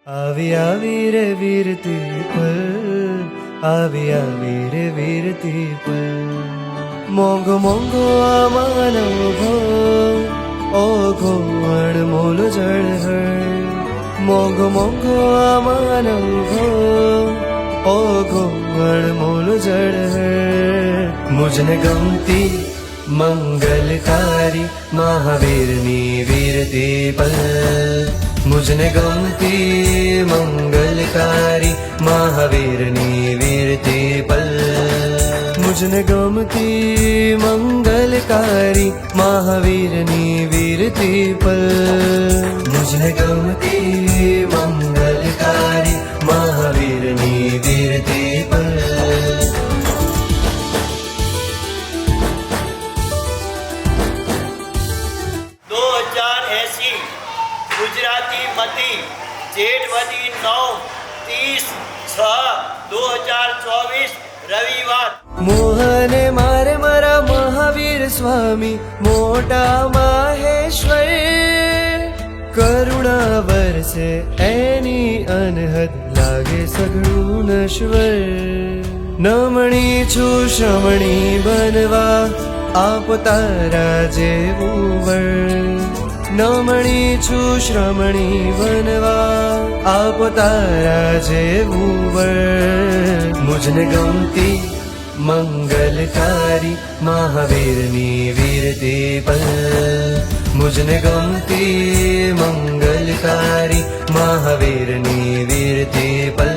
આવી રે વીરતી પલ, આવી રે વીરતી પલ. મોંઘો મોંઘો આ માનવ ભવ, ઓઘો અણમોલ જળહળ. મોંઘો મોંઘો આ માનવ ભવ, ઓઘો અણમોલ જળહળ. મુજને ગમતી મંગલકારી મહાવીરની વીરતી પલ. મુજને ગમતી મંગલકારી મહાવીરની વીરતી પલ. મુજને ગમતી મંગલકારી મહાવીરની વીરતી પલ. મુજને ગમતી મંગલકારી મહાવીરની વીરતી પલ. 2080 ગુજરાતી મતી જેઠવદી 9/30/6/2024 રવિવાર. મોહને મારે મારા મહાવીર સ્વામી મોટા માહેશ્વર. કરુણા વરસે એની અનહદ લાગે સઘળું નશ્વર. નમણી છું શ્રમણી બનવા આપ તારા જેવું વર. નમણી છું શ્રમણી બનવા આપ તારા જેવું વર. મુજને ગમતી મંગલકારી મહાવીરની વીરતી પલ. મુજને ગમતી મંગલકારી મહાવીરની વીરતી પલ.